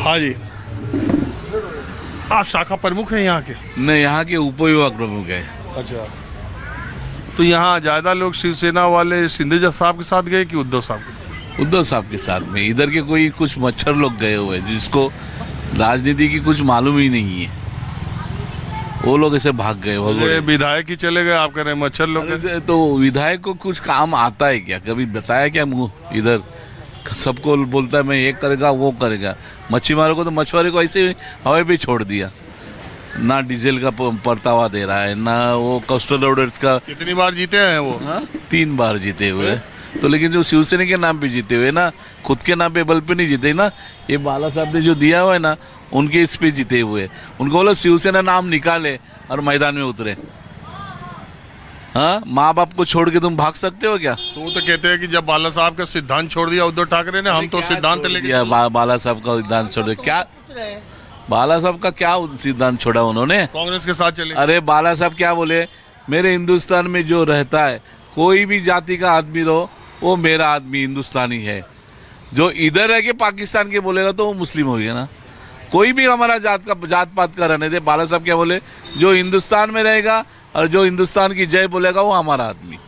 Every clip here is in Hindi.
हाँ जी, आप शाखा प्रमुख हैं यहाँ के? नहीं, यहाँ के उपविभाग प्रमुख है। अच्छा, तो यहाँ ज़्यादा लोग शिवसेना वाले सिंधेजा साहब के साथ गए कि उद्धव साहब के? उद्धव साहब के साथ में। इधर के कोई कुछ मच्छर लोग गए हुए हैं जिसको राजनीति की कुछ मालूम ही नहीं है, वो लोग ऐसे भाग गए। ये विधायक ही चले गए, आप कह रहे हैं मच्छर लोग गए। तो विधायक को कुछ काम आता है क्या? कभी बताया क्या? इधर सबको बोलता है मैं ये करेगा वो करेगा, मच्छीमारों को तो मछुआरे को ऐसे हवा पे छोड़ दिया। ना डीजल का परतावा दे रहा है, ना वो कोस्टल रोडर्स का। कितनी बार जीते हैं वो? 3 बार जीते हुए। तो लेकिन जो शिवसेना के नाम पे जीते हुए ना, खुद के नाम पे बल पे नहीं जीते ना। ये बाला साहब ने जो दिया हुआ है ना, उनके इस पे जीते हुए। उनको बोलो शिवसेना नाम निकाले और मैदान में उतरे। हाँ, माँ बाप को छोड़ के तुम भाग सकते हो क्या? तो वो तो कहते हैं कि जब बाला साहब का सिद्धांत छोड़ दिया उद्धव ठाकरे ने, हम तो सिद्धांत लेके बाला साहब का सिद्धांत छोड़ क्या? बाला साहब का क्या सिद्धांत छोड़ा उन्होंने? कांग्रेस के साथ चले। अरे बाला साहब क्या बोले, मेरे हिंदुस्तान में जो रहता है कोई भी जाति का आदमी रहो, वो मेरा आदमी हिंदुस्तानी है। जो इधर रह के पाकिस्तान के बोलेगा तो वो मुस्लिम हो गया ना। कोई भी हमारा जात पात का रहने दे। बाला साहब क्या बोले, जो हिंदुस्तान में रहेगा और जो हिंदुस्तान की जय बोलेगा वो हमारा आदमी।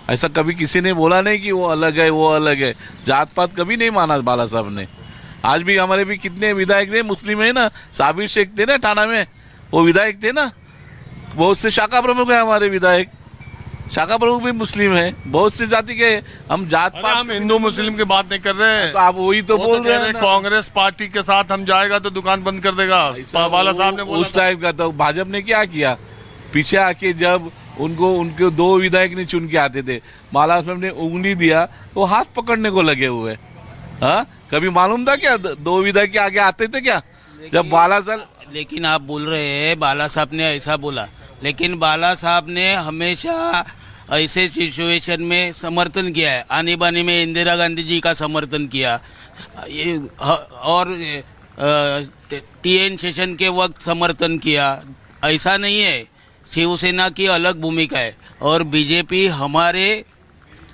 ऐसा कभी किसी ने बोला नहीं कि वो अलग है वो अलग है। जात पात कभी नहीं माना बाला साहब ने। आज भी हमारे भी कितने विधायक थे मुस्लिम है ना। साबिर शेख थे ना ठाणा में, वो विधायक थे ना। बहुत से शाखा प्रमुख है हमारे विधायक, शाखा प्रमुख भी मुस्लिम है। बहुत से जाति के हम जात पात, हम हिंदू मुस्लिम की बात नहीं कर रहे हैं। तो आप वही तो बोल रहे हैं। कांग्रेस पार्टी के साथ हम जाएगा तो दुकान बंद कर देगा, बाला साहब ने बोला। उस टाइप का तो भाजपा ने क्या किया, पीछे आके जब उनके 2 विधायक ने चुन के आते थे, बाला साहब ने उंगली दिया वो हाथ पकड़ने को लगे हुए। हाँ, कभी मालूम था क्या 2 विधायक के आगे आते थे क्या? जब बाला साहब, लेकिन आप बोल रहे हैं बाला साहब ने ऐसा बोला, लेकिन बाला साहब ने हमेशा ऐसे सिचुएशन में समर्थन किया है। आने बाने में इंदिरा गांधी जी का समर्थन किया, ये और TN सेशन के वक्त समर्थन किया। ऐसा नहीं है, शिवसेना की अलग भूमिका है और बीजेपी हमारे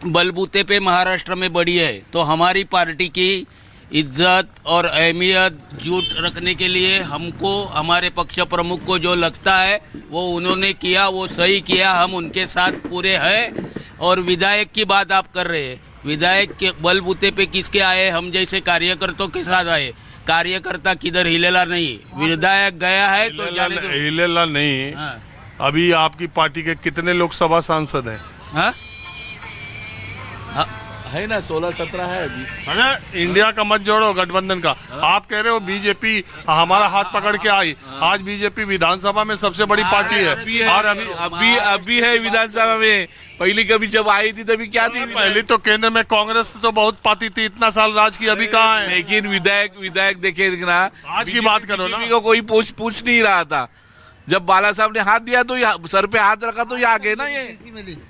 बलबूते पे महाराष्ट्र में बड़ी है। तो हमारी पार्टी की इज्जत और अहमियत जूट रखने के लिए हमको, हमारे पक्ष प्रमुख को जो लगता है वो उन्होंने किया, वो सही किया। हम उनके साथ पूरे हैं। और विधायक की बात आप कर रहे हैं, विधायक के बलबूते पे किसके आए? हम जैसे कार्यकर्ताओं के साथ आए। कार्यकर्ता किधर हिलेला नहीं, विधायक गया है तो जाने दो। हिलेला नहीं। हाँ। अभी आपकी पार्टी के कितने लोकसभा सांसद हैं? हाँ? है ना 16-17 है अभी। अरे इंडिया का मत जोड़ो, गठबंधन का। आप कह रहे हो बीजेपी हमारा हाथ पकड़ के आई। आज बीजेपी विधानसभा में सबसे बड़ी पार्टी है। और अभी है विधानसभा में। पहली कभी जब आई थी तभी क्या थी? पहले तो केंद्र में कांग्रेस तो बहुत पाती थी, इतना साल राज की। अभी कहाँ है? लेकिन विधायक देखे ना, आज की बात करो ना। को कोई पूछ नहीं रहा था। जब बाला साहब ने हाथ दिया तो सर पे हाथ रखा तो ये आ गए ना। ये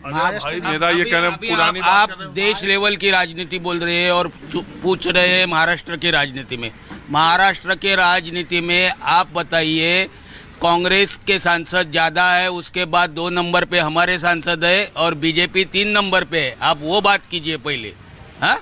भाई मेरा ये कहना पुरानी आप देश लेवल की राजनीति बोल रहे हैं और पूछ रहे हैं महाराष्ट्र की राजनीति में। महाराष्ट्र के राजनीति में आप बताइए, कांग्रेस के सांसद ज़्यादा है, उसके बाद 2 नंबर पे हमारे सांसद है और बीजेपी 3 नंबर पे है। आप वो बात कीजिए पहले। हाँ,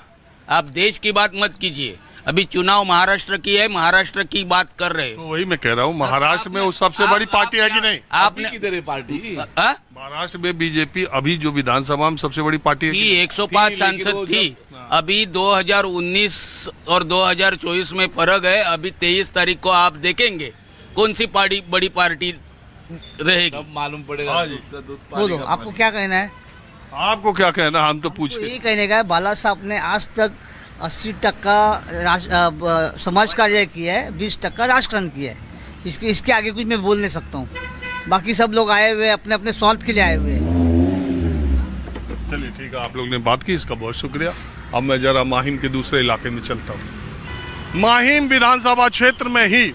आप देश की बात मत कीजिए। अभी चुनाव महाराष्ट्र की है, महाराष्ट्र की बात कर रहे हैं। तो वही मैं कह रहा हूँ, महाराष्ट्र में वो सबसे बड़ी पार्टी है कि नहीं? आपने किधर पार्टी? महाराष्ट्र में बीजेपी अभी जो विधानसभा में सबसे बड़ी पार्टी है। 105 सांसद थी। अभी 2019 और 2024 में फर्क है। अभी 23 तारीख को आप देखेंगे कौन सी बड़ी पार्टी रहेगी, मालूम पड़ेगा। बोलो, आपको क्या कहना है? आपको क्या कहना, हम तो पूछे। ये कहने का है, बाला साहब ने आज तक 80% समाज कार्य किया है, 20% राजकारण किया है। इसके आगे कुछ मैं बोल नहीं सकता हूँ। बाकी सब लोग आए हुए अपने अपने स्वार्थ के लिए आए हुए हैं। चलिए ठीक है, आप लोग ने बात की, इसका बहुत शुक्रिया। अब मैं जरा माहिम के दूसरे इलाके में चलता हूँ। माहिम विधानसभा क्षेत्र में ही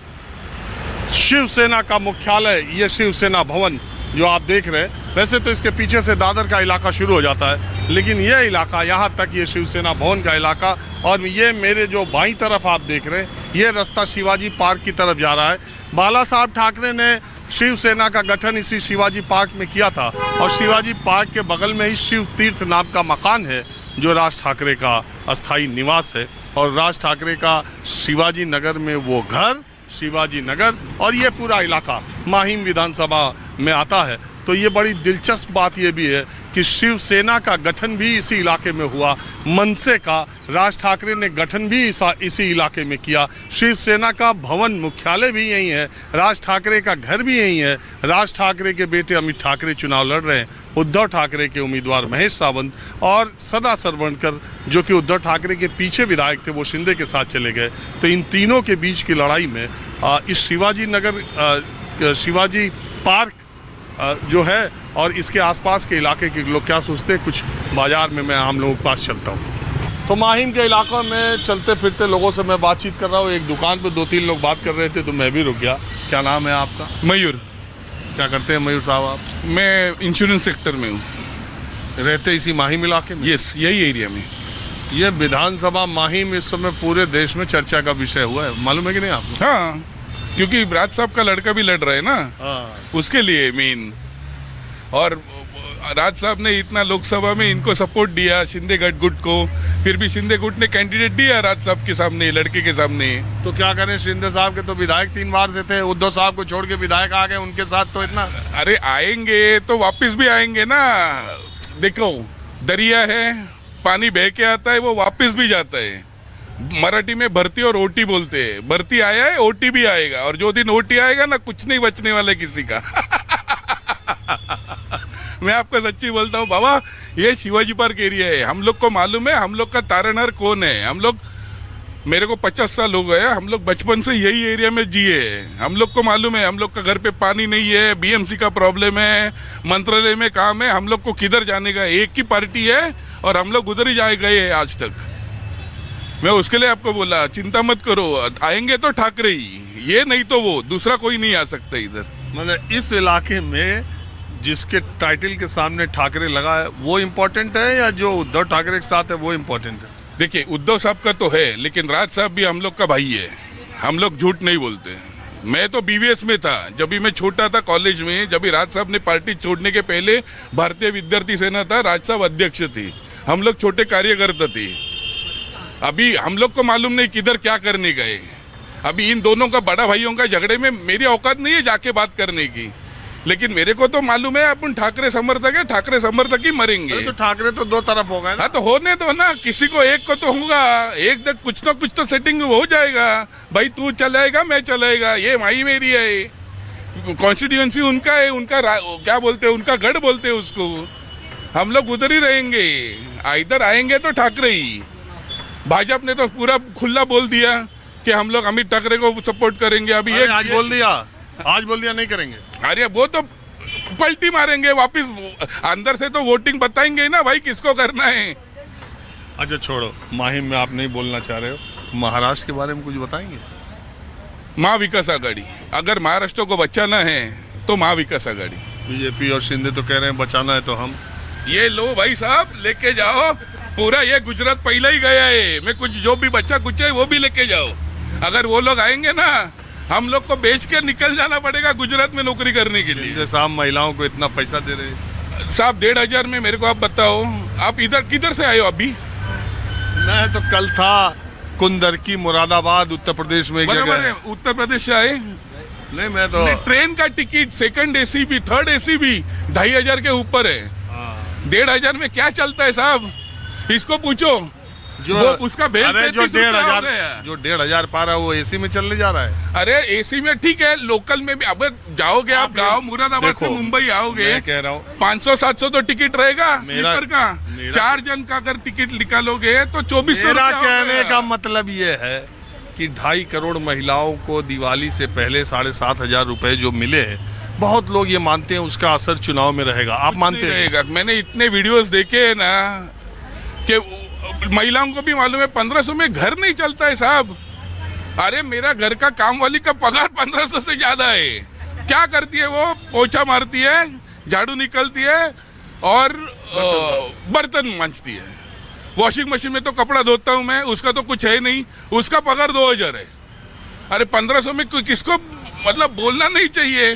शिवसेना का मुख्यालय, ये शिवसेना भवन जो आप देख रहे हैं, वैसे तो इसके पीछे से दादर का इलाका शुरू हो जाता है, लेकिन ये इलाका यहाँ तक, ये शिवसेना भवन का इलाका, और ये मेरे जो बाईं तरफ आप देख रहे हैं, ये रास्ता शिवाजी पार्क की तरफ जा रहा है। बाला साहब ठाकरे ने शिवसेना का गठन इसी शिवाजी पार्क में किया था और शिवाजी पार्क के बगल में ही शिव तीर्थ नाम का मकान है जो राज ठाकरे का अस्थायी निवास है। और राज ठाकरे का शिवाजी नगर में वो घर, शिवाजी नगर, और ये पूरा इलाका माहिम विधानसभा में आता है। तो ये बड़ी दिलचस्प बात ये भी है कि शिवसेना का गठन भी इसी इलाके में हुआ, मनसे का राज ठाकरे ने गठन भी इसी इलाके में किया, शिवसेना का भवन मुख्यालय भी यही है, राज ठाकरे का घर भी यही है। राज ठाकरे के बेटे अमित ठाकरे चुनाव लड़ रहे हैं, उद्धव ठाकरे के उम्मीदवार महेश सावंत और सदा सरवणकर जो कि उद्धव ठाकरे के पीछे विधायक थे, वो शिंदे के साथ चले गए। तो इन तीनों के बीच की लड़ाई में इस शिवाजी नगर, शिवाजी पार्क जो है और इसके आसपास के इलाके के लोग क्या सोचते हैं, कुछ बाजार में मैं आम लोगों के पास चलता हूँ। तो माहिम के इलाकों में चलते फिरते लोगों से मैं बातचीत कर रहा हूँ। एक दुकान पे 2-3 लोग बात कर रहे थे तो मैं भी रुक गया। क्या नाम है आपका? मयूर। क्या करते हैं मयूर साहब आप? मैं इंश्योरेंस सेक्टर में हूँ। रहते इसी माहिम इलाके में? यस, यही एरिया में। ये विधानसभा माहिम इस समय पूरे देश में चर्चा का विषय हुआ है, मालूम है कि नहीं आपको? हाँ, क्योंकि राज साहब का लड़का भी लड़ रहा है ना, उसके लिए मेन। और राज साहब ने इतना लोकसभा में इनको सपोर्ट दिया, शिंदे गुट को, फिर भी शिंदे गुट ने कैंडिडेट दिया राज साहब के सामने, लड़के के सामने। तो क्या करें, शिंदे साहब के तो विधायक 3 बार से थे, उद्धव साहब को छोड़ के विधायक आ गए, उनके साथ तो इतना। अरे आएंगे तो वापस भी आएंगे ना। देखो, दरिया है, पानी बह के आता है, वो वापस भी जाता है। मराठी में भर्ती और ओटी बोलते हैं, भर्ती आया है, ओटी भी आएगा, और जो दिन ओटी आएगा ना, कुछ नहीं बचने वाला किसी का। मैं आपको सच्ची बोलता हूँ बाबा, ये शिवाजी पार्क एरिया है, हम लोग को मालूम है हम लोग का तारणहार कौन है। हम लोग, मेरे को 50 साल हो गए, हम लोग बचपन से यही एरिया में जिए। हम लोग को मालूम है हम लोग का घर पे पानी नहीं है, बीएमसी का प्रॉब्लम है, मंत्रालय में काम है, हम लोग को किधर जाने का, एक ही पार्टी है और हम लोग उधर ही जाए गए आज तक। मैं उसके लिए आपको बोला, चिंता मत करो, आएंगे तो ठाकरे ही, ये नहीं तो वो, दूसरा कोई नहीं आ सकता इधर। मतलब इस इलाके में जिसके टाइटल के सामने ठाकरे लगा है वो इम्पोर्टेंट है या जो उद्धव ठाकरे के साथ है वो इम्पोर्टेंट है? देखिए, उद्धव साहब का तो है, लेकिन राज साहब भी हम लोग का भाई है, हम लोग झूठ नहीं बोलते। मैं तो बीवीएस में था, जब भी मैं छोटा था कॉलेज में, जब भी राज साहब ने पार्टी छोड़ने के पहले भारतीय विद्यार्थी सेना था, राज साहब अध्यक्ष थे, हम लोग छोटे कार्यकर्ता थे। अभी हम लोग को मालूम नहीं किधर क्या करने गए। अभी इन दोनों का, बड़ा भाइयों का झगड़े में मेरी औकात नहीं है जाके बात करने की, लेकिन मेरे को तो मालूम है अपन ठाकरे समर्थक है, ठाकरे समर्थक ही मरेंगे। तो ठाकरे तो 2 तरफ हो गए ना। हाँ, तो होने दो ना, किसी को एक को तो होगा, एक तक कुछ ना कुछ तो सेटिंग हो जाएगा। भाई तू चलाएगा, मैं चलाएगा, ये माही मेरी है, कॉन्स्टिट्यूएंसी उनका है, उनका क्या बोलते हैं, उनका गढ़ बोलते हैं उसको। हम लोग उधर ही रहेंगे, इधर आएंगे तो ठाकरे ही। भाजपा ने तो पूरा खुला बोल दिया कि हम लोग अमित ठाकरे को सपोर्ट करेंगे। अभी ये आज बोल दिया नहीं करेंगे। अरे वो तो पलटी मारेंगे वापिस, अंदर से तो वोटिंग बताएंगे ना भाई किसको करना है। अच्छा छोड़ो, माहिम में आप नहीं बोलना चाह रहे हो, महाराष्ट्र के बारे में कुछ बताएंगे? महाविकास आघाड़ी, अगर महाराष्ट्र को बचाना है तो महाविकास आघाड़ी। बीजेपी और शिंदे तो कह रहे हैं बचाना है तो हम। ये लो भाई साहब, लेके जाओ पूरा, ये गुजरात पहले ही गया है, मैं कुछ जो भी बच्चा कुछ है वो भी लेके जाओ। अगर वो लोग आएंगे ना, हम लोग को बेच के निकल जाना पड़ेगा गुजरात में नौकरी करने के लिए। साहब महिलाओं को इतना पैसा दे रहे हैं साहब, 1500 में। मेरे को आप बताओ, आप इधर किधर से आए हो अभी? मैं तो कल था कुंदरकी, मुरादाबाद, उत्तर प्रदेश में। उत्तर प्रदेश से आए? नहीं, मैं तो ट्रेन का टिकट सेकंड एसी भी, थर्ड एसी भी 2500 के ऊपर है। 1500 में क्या चलता है साहब, इसको पूछो। जो वो उसका बेल अरे जो 1500 पा रहा है वो एसी में चलने जा रहा है। अरे एसी में ठीक है, लोकल में भी अब जाओगे आप गाँव मुरादाबाद से मुंबई आओगे, मैं कह रहा हूँ 500-700 तो टिकट रहेगा स्लीपर का। 4 जन का अगर टिकट निकालोगे तो 2400। मेरा कहने का मतलब ये है कि 2.5 करोड़ महिलाओं को दिवाली से पहले 7,500 रुपए जो मिले हैं, बहुत लोग ये मानते हैं उसका असर चुनाव में रहेगा। आप मानते हैं? मैंने इतने वीडियोस देखे हैं ना कि महिलाओं को भी मालूम है 1500 में घर नहीं चलता है साहब। अरे मेरा घर का काम वाली का पगार 1500 से ज्यादा है। क्या करती है वो? पोछा मारती है, झाड़ू निकलती है और बर्तन मांजती है। वॉशिंग मशीन में तो कपड़ा धोता हूं मैं, उसका तो कुछ है नहीं, उसका पगार 2000 है। अरे 1500 में किसको, मतलब बोलना नहीं चाहिए।